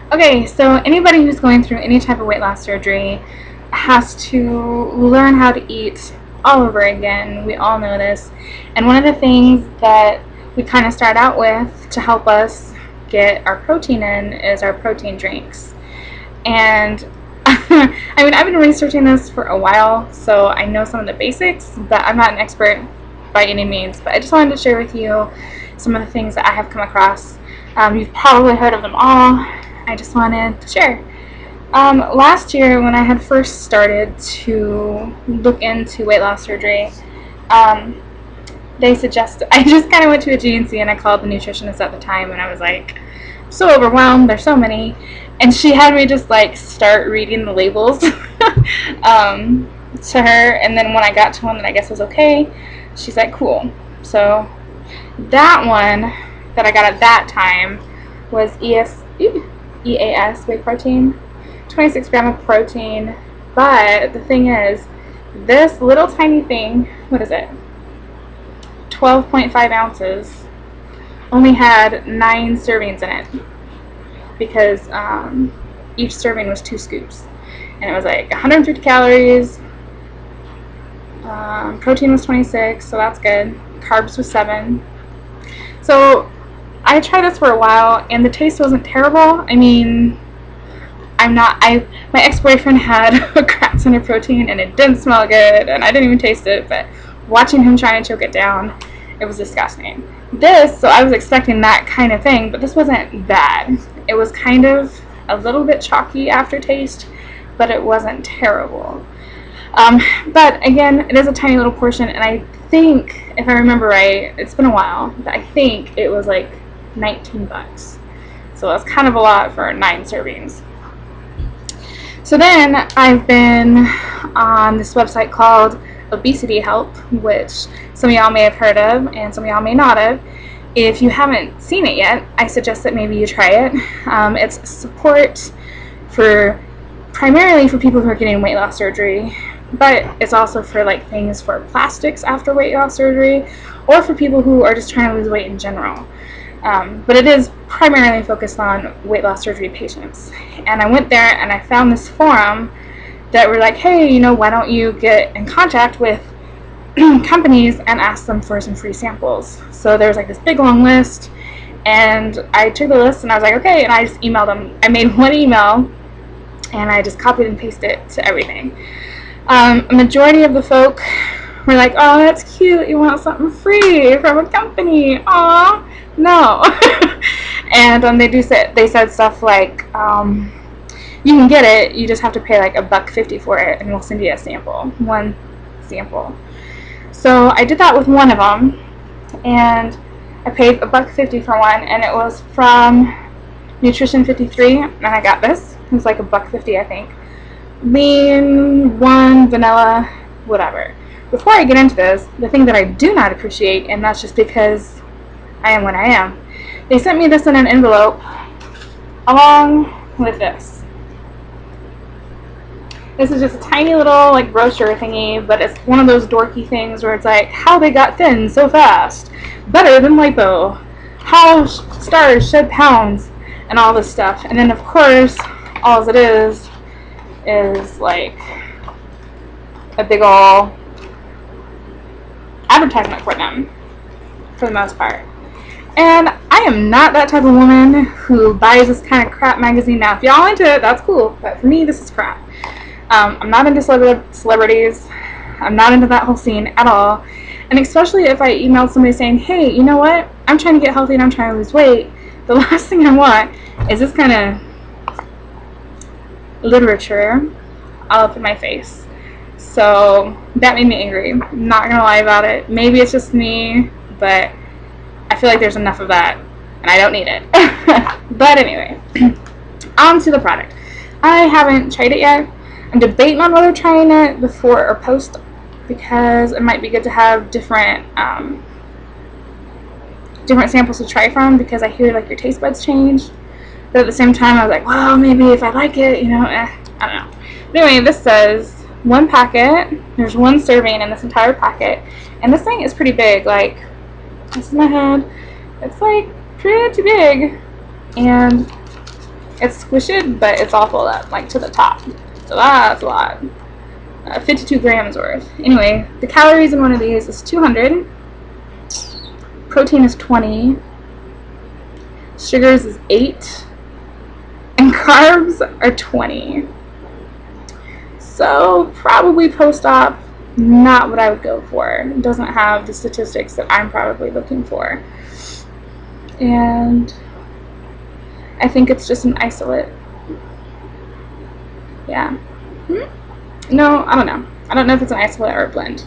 Okay, so anybody who's going through any type of weight loss surgery has to learn how to eat all over again. We all know this. And one of the things that we kind of start out with to help us get our protein in is our protein drinks. And I mean, I've been researching this for a while, so I know some of the basics, but I'm not an expert by any means. But I just wanted to share with you some of the things that I have come across. You've probably heard of them all. I just wanted to share. Last year, when I had first started to look into weight loss surgery, they suggested, I just kind of went to a GNC and I called the nutritionist at the time, and I was like, so overwhelmed, there's so many. And she had me just like start reading the labels to her, and then when I got to one that I guess was okay, she's like, cool. So that one that I got at that time was EAS, whey protein, 26 gram of protein. But the thing is, this little tiny thing, what is it, 12.5 ounces, only had 9 servings in it, because each serving was 2 scoops, and it was like 150 calories. Protein was 26, so that's good. Carbs was 7. So I tried this for a while, and the taste wasn't terrible. I mean, my ex-boyfriend had a crap ton of protein, and it didn't smell good, and I didn't even taste it, but watching him try to choke it down, it was disgusting. So I was expecting that kind of thing, but this wasn't bad. It was kind of a little bit chalky aftertaste, but it wasn't terrible. But again, it is a tiny little portion, and I think, if I remember right, it's been a while, but I think it was like 19 bucks. So that's kind of a lot for 9 servings. So then I've been on this website called Obesity Help, which some of y'all may have heard of and some of y'all may not have. If you haven't seen it yet, I suggest that maybe you try it. It's support primarily for people who are getting weight loss surgery, but it's also for like things for plastics after weight loss surgery, or for people who are just trying to lose weight in general. But it is primarily focused on weight loss surgery patients. And I went there and I found this forum that were like, hey, why don't you get in contact with companies and ask them for some free samples. So there's like this big long list, and I took the list and I was like, okay, and I just emailed them. I made one email and I just copied and pasted it to everything. A majority of the folk were like, oh, that's cute, you want something free from a company. Aw, no. And they said stuff like, you can get it, you just have to pay like $1.50 for it, and we'll send you one sample. So I did that with one of them, and I paid $1.50 for one, and it was from Nutrition 53, and I got this. It was like $1.50, I think. Lean, 1, vanilla, whatever. Before I get into this, the thing that I do not appreciate, and that's just because I am what I am, they sent me this in an envelope along with this. This is just a tiny little like brochure thingy, but it's one of those dorky things where it's like, how they got thin so fast, better than lipo, how stars shed pounds, and all this stuff. And then of course, all it is like a big ol' advertisement for them, for the most part. And I am not that type of woman who buys this kind of crap magazine. Now, if y'all into it, that's cool, but for me, this is crap. I'm not into celebrities. I'm not into that whole scene at all. And especially if I emailed somebody saying, hey, you know what? I'm trying to get healthy and I'm trying to lose weight. The last thing I want is this kind of literature all up in my face. So that made me angry. I'm not going to lie about it. Maybe it's just me, but I feel like there's enough of that and I don't need it. But anyway, on to the product. I haven't tried it yet. I'm debating on whether trying it before or post, because it might be good to have different samples to try from, because I hear like your taste buds change. But at the same time, I was like, well, maybe if I like it, I don't know. But anyway, this says 1 packet. There's 1 serving in this entire packet, and this thing is pretty big. Like, this is my head. It's like pretty big, and It's squished, but it's all full up, like to the top. So that's a lot. 52 grams worth. Anyway, the calories in one of these is 200. Protein is 20. Sugars is 8. And carbs are 20. So probably post-op, not what I would go for. It doesn't have the statistics that I'm probably looking for. And I think it's just an isolate. Yeah. No, I don't know. I don't know if it's an isolate or a blend.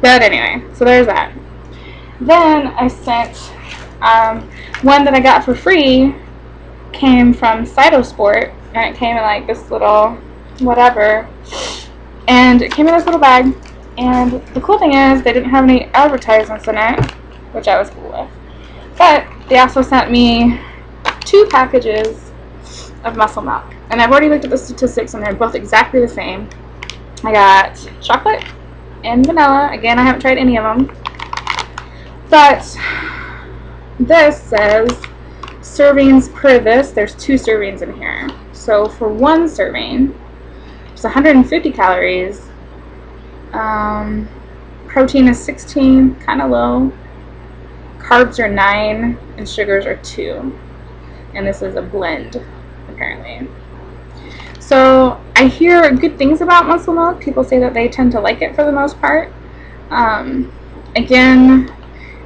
But anyway, so there's that. Then I sent one that I got for free, came from Cytosport, and it came in like this little whatever, and it came in this little bag. And the cool thing is they didn't have any advertisements in it, which I was cool with. But they also sent me 2 packages of muscle milk, and I've already looked at the statistics and they're both exactly the same. I got chocolate and vanilla. Again, I haven't tried any of them, but this says servings per this. There's 2 servings in here, so for 1 serving it's 150 calories. Protein is 16, kind of low. Carbs are 9 and sugars are 2, and this is a blend apparently. So I hear good things about muscle milk. People say that they tend to like it for the most part. Again,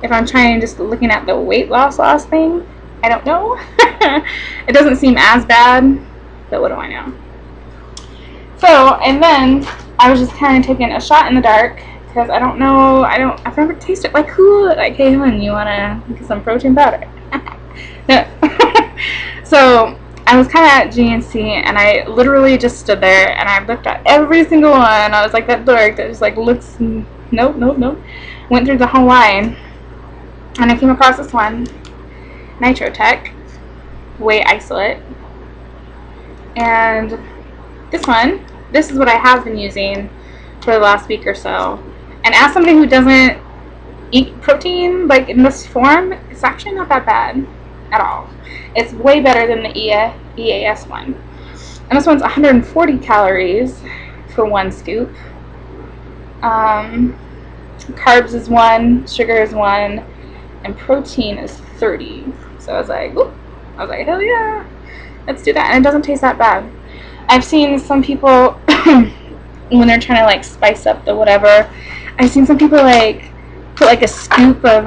if I'm trying just looking at the weight loss thing, I don't know. It doesn't seem as bad, but what do I know? So, and then I was just kind of taking a shot in the dark because I don't know, I've never tasted, like, who, like, hey, hon, you want to get some protein powder? No. So I was kind of at GNC, and I literally just stood there and I looked at every single one. I was like that dork that just like looks, nope. Went through the whole line, and I came across this one, Nitrotech Whey Isolate, and this is what I have been using for the last week or so. And as somebody who doesn't eat protein like in this form, it's actually not that bad at all. It's way better than the EAS one. And this one's 140 calories for 1 scoop. Carbs is 1, sugar is 1, and protein is 30. So I was like, hell yeah, let's do that. And it doesn't taste that bad. I've seen some people when they're trying to like spice up the whatever, I've seen some people like put like a scoop of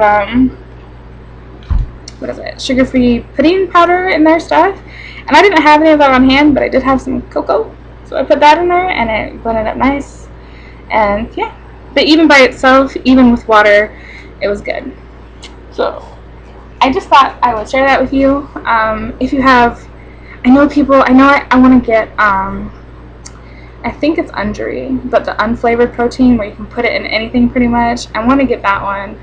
sugar-free pudding powder in their stuff. And I didn't have any of that on hand, but I did have some cocoa, so I put that in there and it blended up nice. And yeah, but even by itself, even with water, it was good. So I just thought I would share that with you. If you have, I want to get, I think it's Undri, but the unflavored protein where you can put it in anything pretty much. I want to get that one.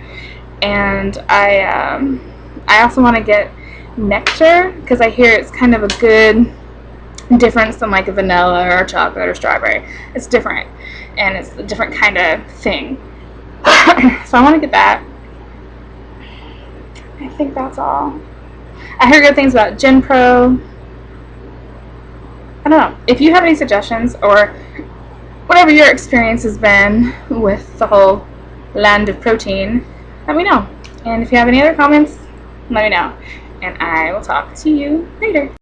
And I also want to get Nectar, because I hear it's kind of a good difference than like a vanilla or chocolate or strawberry. It's different, and it's a different kind of thing. So I want to get that. I think that's all. I heard good things about Gen Pro. I don't know. If you have any suggestions or whatever your experience has been with the whole land of protein, let me know. And if you have any other comments, let me know. And I will talk to you later.